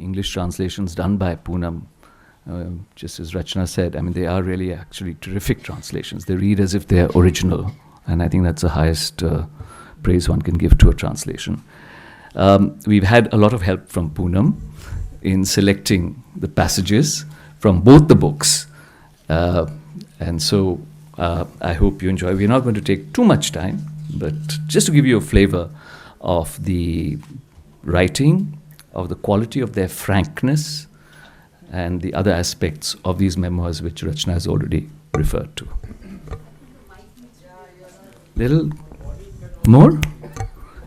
English translations done by Poonam, just as Rachna said, I mean, they are really actually terrific translations. They read as if they're original, and I think that's the highest praise one can give to a translation. We've had a lot of help from Poonam in selecting the passages from both the books, and so I hope you enjoy. We're not going to take too much time, but just to give you a flavor of the writing, of the quality of their frankness, and the other aspects of these memoirs which Rachna has already referred to. Little more?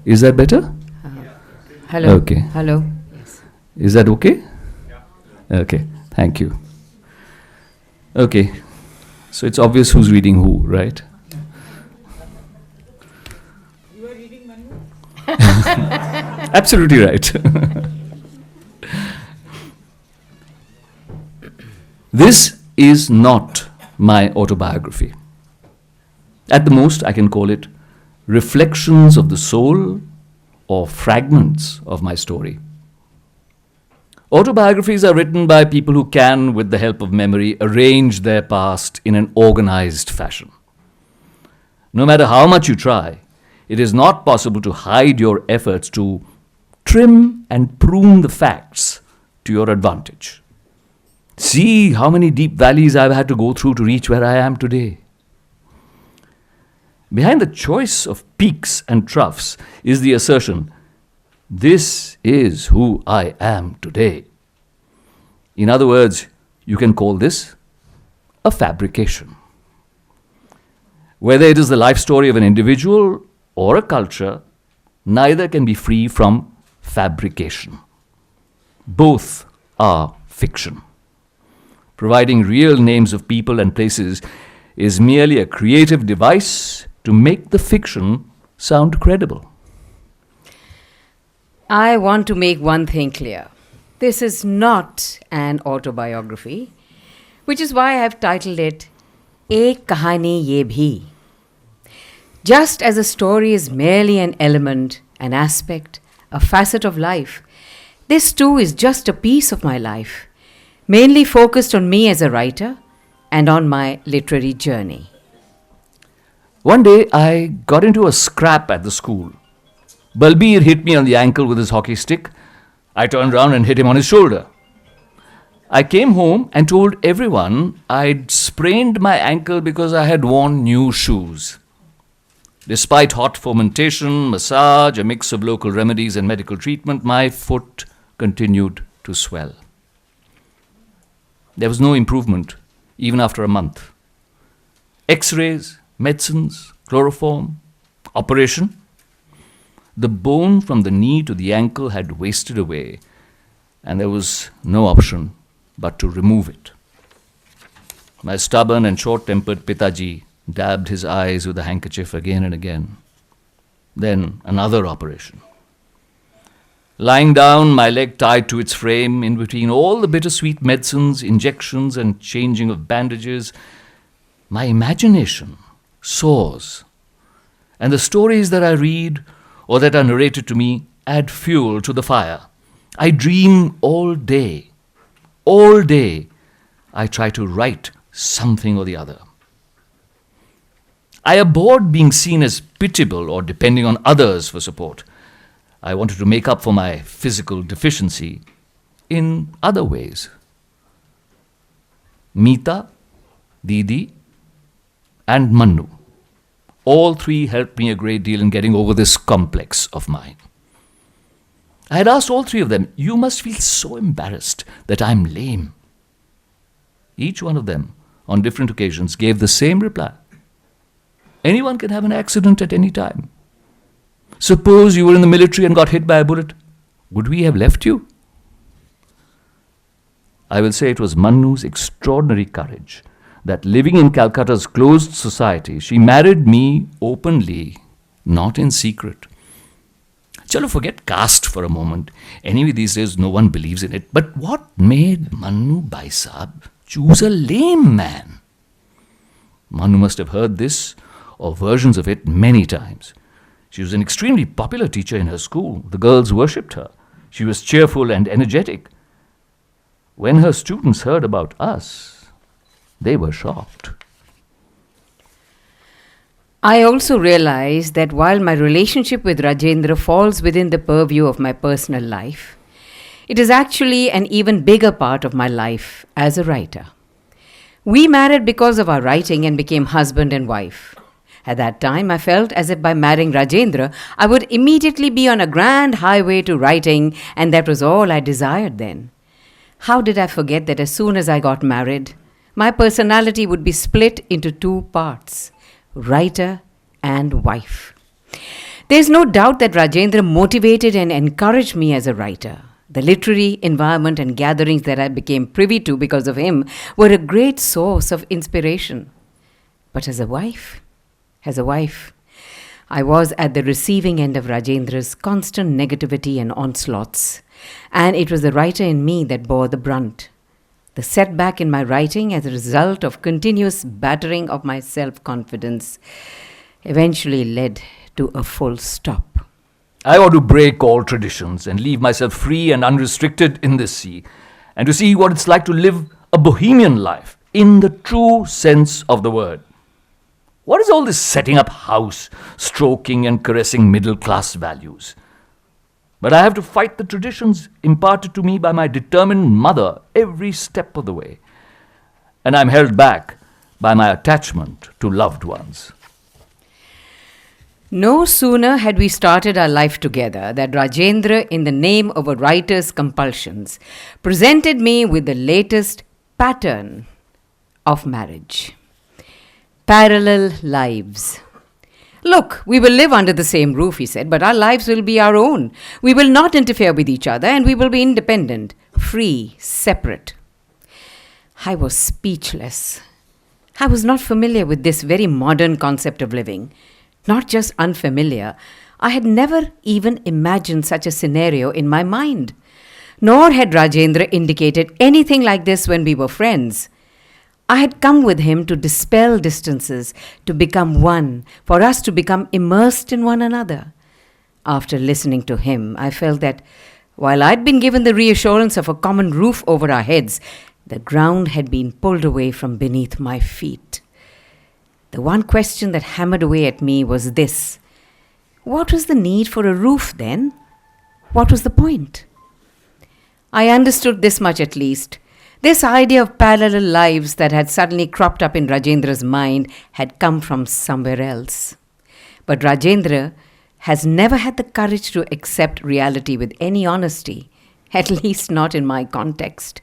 Is that better? Hello. Okay. Hello. Yes. Is that okay? Yeah. Okay. Thank you. Okay. So it's obvious who's reading who, right? You are reading Mannu? Absolutely right. This is not my autobiography. At the most, I can call it reflections of the soul or fragments of my story. Autobiographies are written by people who can, with the help of memory, arrange their past in an organized fashion. No matter how much you try, it is not possible to hide your efforts to trim and prune the facts to your advantage. See how many deep valleys I've had to go through to reach where I am today. Behind the choice of peaks and troughs is the assertion, this is who I am today. In other words, you can call this a fabrication. Whether it is the life story of an individual or a culture, neither can be free from fabrication. Both are fiction. Providing real names of people and places is merely a creative device to make the fiction sound credible. I want to make one thing clear. This is not an autobiography, which is why I have titled it EK KAHANI YE BHI. Just as a story is merely an element, an aspect, a facet of life, this too is just a piece of my life, mainly focused on me as a writer and on my literary journey. One day I got into a scrap at the school. Balbir hit me on the ankle with his hockey stick. I turned round and hit him on his shoulder. I came home and told everyone I'd sprained my ankle because I had worn new shoes. Despite hot fomentation, massage, a mix of local remedies and medical treatment, my foot continued to swell. There was no improvement, even after a month. X-rays, medicines, chloroform, operation. The bone from the knee to the ankle had wasted away, and there was no option but to remove it. My stubborn and short-tempered Pitaji dabbed his eyes with a handkerchief again and again. Then another operation. Lying down, my leg tied to its frame, in between all the bittersweet medicines, injections, and changing of bandages, my imagination soars, and the stories that I read or that are narrated to me add fuel to the fire. I dream all day. All day, I try to write something or the other. I abhorred being seen as pitiable or depending on others for support. I wanted to make up for my physical deficiency in other ways. Meeta, Didi, and Mannu. All three helped me a great deal in getting over this complex of mine. I had asked all three of them, you must feel so embarrassed that I'm lame. Each one of them, on different occasions, gave the same reply. Anyone can have an accident at any time. Suppose you were in the military and got hit by a bullet. Would we have left you? I will say it was Mannu's extraordinary courage that living in Calcutta's closed society, she married me openly, not in secret. Chalo, forget caste for a moment. Anyway, these days no one believes in it. But what made Mannu Bhai Sahab choose a lame man? Mannu must have heard this or versions of it many times. She was an extremely popular teacher in her school. The girls worshipped her. She was cheerful and energetic. When her students heard about us, they were shocked. I also realized that while my relationship with Rajendra falls within the purview of my personal life, it is actually an even bigger part of my life as a writer. We married because of our writing and became husband and wife. At that time, I felt as if by marrying Rajendra, I would immediately be on a grand highway to writing, and that was all I desired then. How did I forget that as soon as I got married, my personality would be split into two parts, writer and wife. There's no doubt that Rajendra motivated and encouraged me as a writer. The literary environment and gatherings that I became privy to because of him were a great source of inspiration. But as a wife, I was at the receiving end of Rajendra's constant negativity and onslaughts, and it was the writer in me that bore the brunt. The setback in my writing as a result of continuous battering of my self-confidence eventually led to a full stop. I want to break all traditions and leave myself free and unrestricted in this sea, and to see what it's like to live a bohemian life in the true sense of the word. What is all this setting up house, stroking and caressing middle-class values? But I have to fight the traditions imparted to me by my determined mother every step of the way. And I'm held back by my attachment to loved ones. No sooner had we started our life together that Rajendra, in the name of a writer's compulsions, presented me with the latest pattern of marriage. Parallel lives. Look, we will live under the same roof, he said, but our lives will be our own. We will not interfere with each other and we will be independent, free, separate. I was speechless. I was not familiar with this very modern concept of living. Not just unfamiliar, I had never even imagined such a scenario in my mind. Nor had Rajendra indicated anything like this when we were friends. I had come with him to dispel distances, to become one, for us to become immersed in one another. After listening to him, I felt that while I'd been given the reassurance of a common roof over our heads, the ground had been pulled away from beneath my feet. The one question that hammered away at me was this: what was the need for a roof then? What was the point? I understood this much at least. This idea of parallel lives that had suddenly cropped up in Rajendra's mind had come from somewhere else. But Rajendra has never had the courage to accept reality with any honesty, at least not in my context.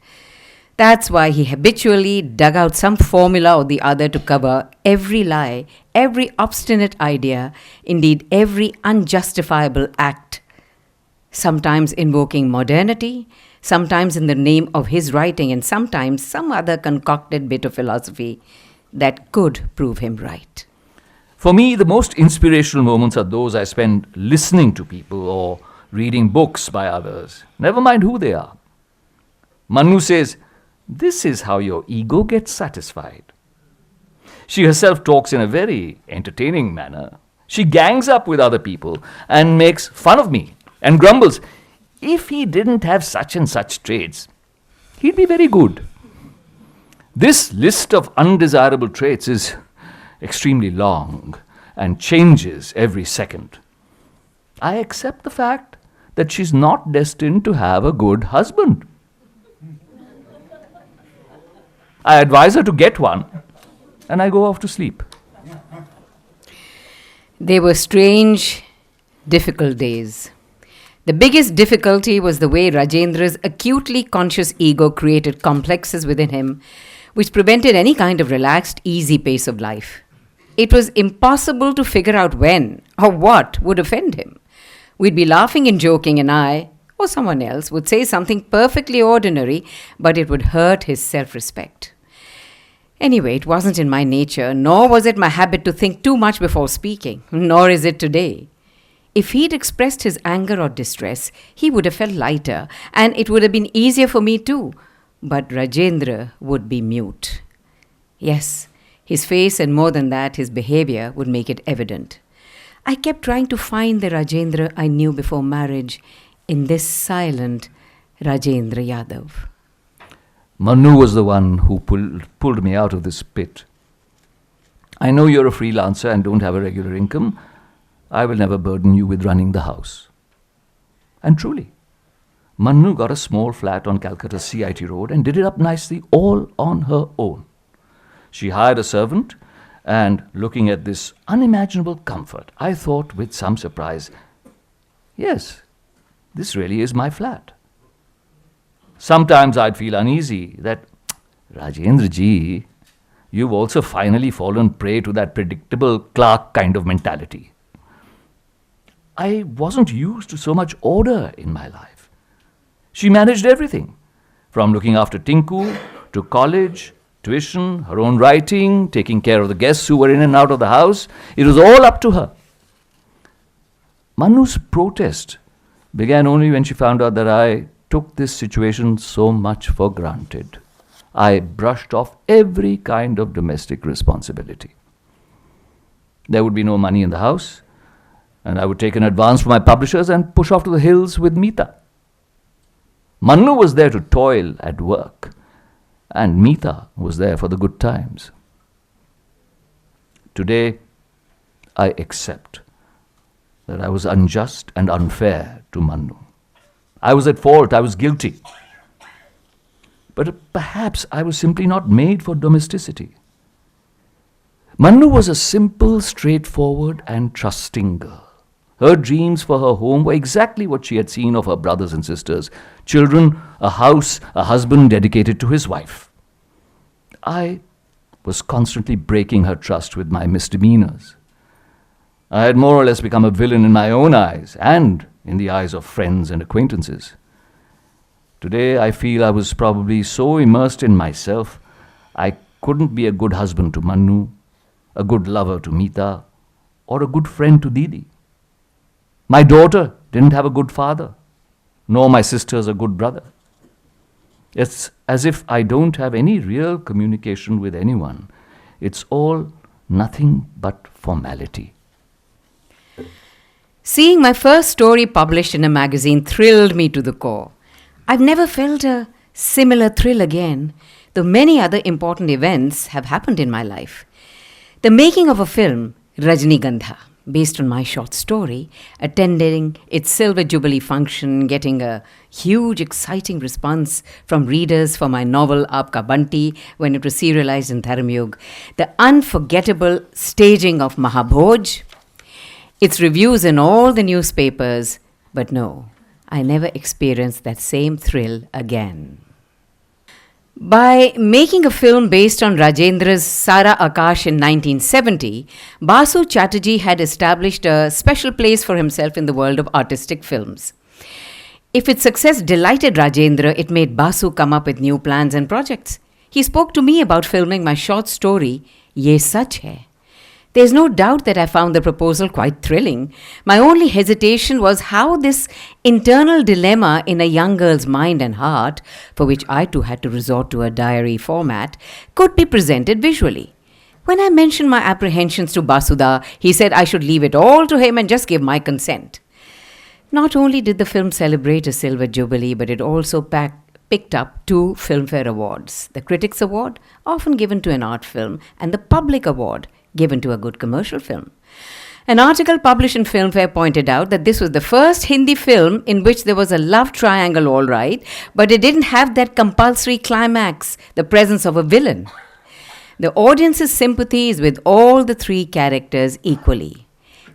That's why he habitually dug out some formula or the other to cover every lie, every obstinate idea, indeed every unjustifiable act, sometimes invoking modernity, sometimes in the name of his writing, and sometimes some other concocted bit of philosophy that could prove him right. For me, the most inspirational moments are those I spend listening to people or reading books by others, never mind who they are. Mannu says, "This is how your ego gets satisfied." She herself talks in a very entertaining manner. She gangs up with other people and makes fun of me and grumbles, "If he didn't have such and such traits, he'd be very good." This list of undesirable traits is extremely long and changes every second. I accept the fact that she's not destined to have a good husband. I advise her to get one, and I go off to sleep. They were strange, difficult days. The biggest difficulty was the way Rajendra's acutely conscious ego created complexes within him, which prevented any kind of relaxed, easy pace of life. It was impossible to figure out when or what would offend him. We'd be laughing and joking, and I, or someone else, would say something perfectly ordinary, but it would hurt his self-respect. Anyway, it wasn't in my nature, nor was it my habit to think too much before speaking, nor is it today. If he'd expressed his anger or distress, he would have felt lighter, and it would have been easier for me too. But Rajendra would be mute. Yes, his face, and more than that, his behavior would make it evident. I kept trying to find the Rajendra I knew before marriage in this silent Rajendra Yadav. Mannu was the one who pulled me out of this pit. I know you're a freelancer and don't have a regular income. I will never burden you with running the house. And truly, Mannu got a small flat on Calcutta's CIT road and did it up nicely all on her own. She hired a servant, and looking at this unimaginable comfort, I thought with some surprise, yes, this really is my flat. Sometimes I'd feel uneasy that, Rajendra ji, you've also finally fallen prey to that predictable clerk kind of mentality. I wasn't used to so much order in my life. She managed everything, from looking after Tinku to college, tuition, her own writing, taking care of the guests who were in and out of the house. It was all up to her. Mannu's protest began only when she found out that I took this situation so much for granted. I brushed off every kind of domestic responsibility. There would be no money in the house, and I would take an advance from my publishers and push off to the hills with Meeta. Mannu was there to toil at work, and Meeta was there for the good times. Today, I accept that I was unjust and unfair to Mannu. I was at fault, I was guilty. But perhaps I was simply not made for domesticity. Mannu was a simple, straightforward and trusting girl. Her dreams for her home were exactly what she had seen of her brothers and sisters. Children, a house, a husband dedicated to his wife. I was constantly breaking her trust with my misdemeanors. I had more or less become a villain in my own eyes and in the eyes of friends and acquaintances. Today I feel I was probably so immersed in myself, I couldn't be a good husband to Mannu, a good lover to Meeta, or a good friend to Didi. My daughter didn't have a good father, nor my sisters a good brother. It's as if I don't have any real communication with anyone. It's all nothing but formality. Seeing my first story published in a magazine thrilled me to the core. I've never felt a similar thrill again, though many other important events have happened in my life. The making of a film, Rajnigandha, based on my short story, attending its Silver Jubilee function, getting a huge, exciting response from readers for my novel Aapka Banti when it was serialized in Dharamyug, the unforgettable staging of Mahabhoj, its reviews in all the newspapers, but no, I never experienced that same thrill again. By making a film based on Rajendra's Sara Akash in 1970, Basu Chatterjee had established a special place for himself in the world of artistic films. If its success delighted Rajendra, it made Basu come up with new plans and projects. He spoke to me about filming my short story, Ye Sach Hai. There's no doubt that I found the proposal quite thrilling. My only hesitation was how this internal dilemma in a young girl's mind and heart, for which I too had to resort to a diary format, could be presented visually. When I mentioned my apprehensions to Basudha, he said I should leave it all to him and just give my consent. Not only did the film celebrate a Silver Jubilee, but it also picked up 2 Filmfare Awards. The Critics Award, often given to an art film, and the Public Award, given to a good commercial film. An article published in Filmfare pointed out that this was the first Hindi film in which there was a love triangle, all right, but it didn't have that compulsory climax, the presence of a villain. The audience's sympathy is with all the 3 characters equally.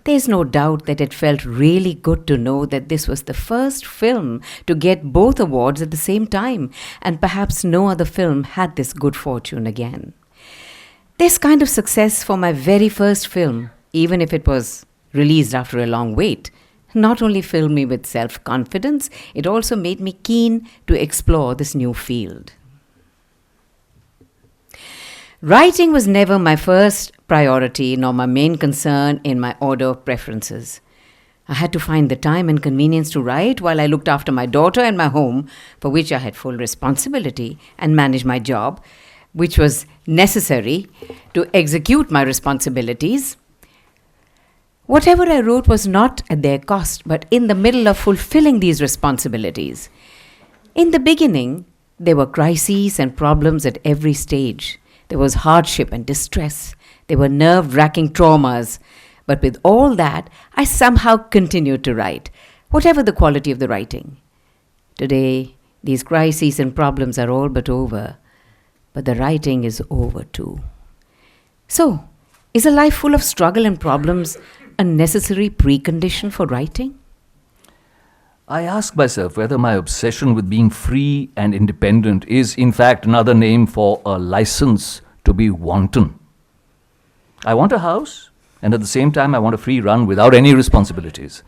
There's no doubt that it felt really good to know that this was the first film to get both awards at the same time, and perhaps no other film had this good fortune again. This kind of success for my very first film, even if it was released after a long wait, not only filled me with self-confidence, it also made me keen to explore this new field. Writing was never my first priority nor my main concern in my order of preferences. I had to find the time and convenience to write while I looked after my daughter and my home, for which I had full responsibility, and managed my job, which was necessary to execute my responsibilities. Whatever I wrote was not at their cost, but in the middle of fulfilling these responsibilities. In the beginning, There were crises and problems at every stage. There was hardship and distress. There were nerve-wracking traumas. But with all that, I somehow continued to write, whatever the quality of the writing. Today, these crises and problems are all but over, but the writing is over too. So, is a life full of struggle and problems a necessary precondition for writing? I ask myself whether my obsession with being free and independent is in fact another name for a license to be wanton. I want a house, and at the same time I want a free run without any responsibilities.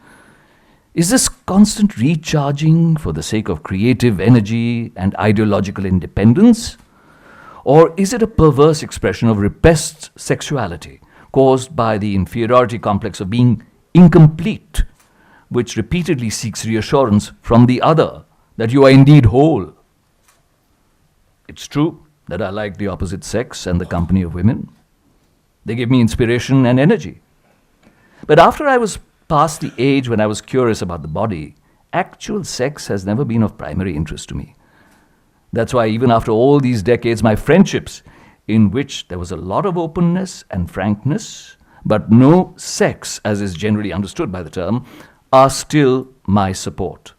Is this constant recharging for the sake of creative energy and ideological independence? Or is it a perverse expression of repressed sexuality caused by the inferiority complex of being incomplete, which repeatedly seeks reassurance from the other that you are indeed whole? It's true that I like the opposite sex and the company of women. They give me inspiration and energy. But after I was past the age when I was curious about the body, actual sex has never been of primary interest to me. That's why even after all these decades, my friendships, in which there was a lot of openness and frankness, but no sex, as is generally understood by the term, are still my support.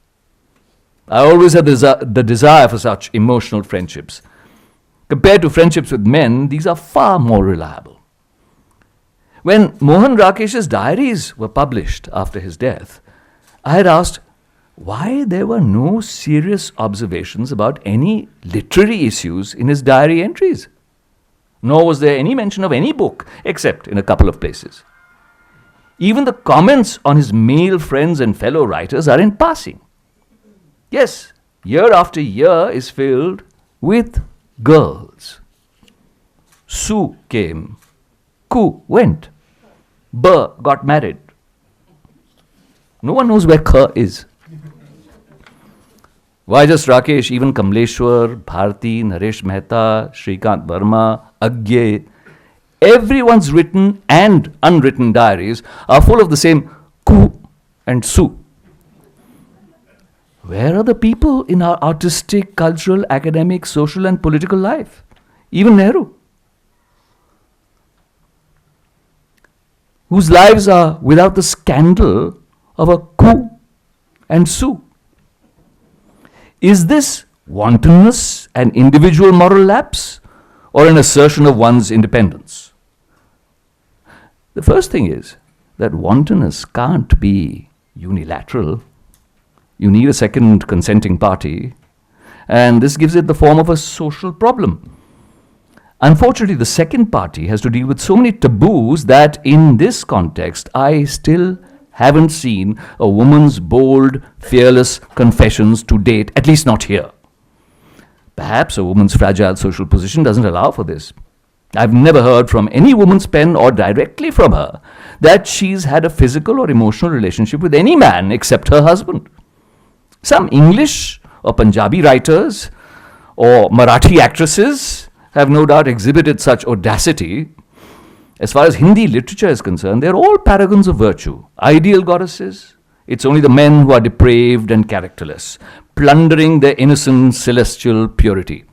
I always had the desire for such emotional friendships. Compared to friendships with men, these are far more reliable. When Mohan Rakesh's diaries were published after his death, I had asked why there were no serious observations about any literary issues in his diary entries. Nor was there any mention of any book, except in a couple of places. Even the comments on his male friends and fellow writers are in passing. Yes, year after year is filled with girls. Su came, Ku went, Ba got married. No one knows where Ka is. Why just Rakesh? Even Kamleshwar, Bharti, Naresh Mehta, Shrikant Verma, Agye, everyone's written and unwritten diaries are full of the same Ku and Su. Where are the people in our artistic, cultural, academic, social and political life? Even Nehru, whose lives are without the scandal of a Ku and Su. Is this wantonness an individual moral lapse or an assertion of one's independence? The first thing is that wantonness can't be unilateral. You need a second consenting party, and this gives it the form of a social problem. Unfortunately, the second party has to deal with so many taboos that in this context, I still haven't seen a woman's bold, fearless confessions to date, at least not here. Perhaps a woman's fragile social position doesn't allow for this. I've never heard from any woman's pen or directly from her that she's had a physical or emotional relationship with any man except her husband. Some English or Punjabi writers or Marathi actresses have no doubt exhibited such audacity. As far as Hindi literature is concerned, they're all paragons of virtue, ideal goddesses. It's only the men who are depraved and characterless, plundering their innocent celestial purity.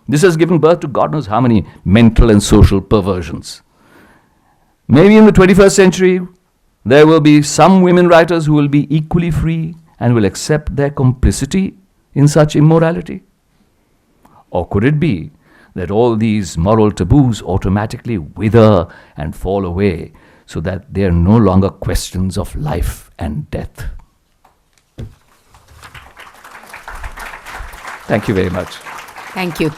This has given birth to God knows how many mental and social perversions. Maybe in the 21st century, there will be some women writers who will be equally free and will accept their complicity in such immorality. Or could it be that all these moral taboos automatically wither and fall away so that they are no longer questions of life and death? Thank you very much. Thank you.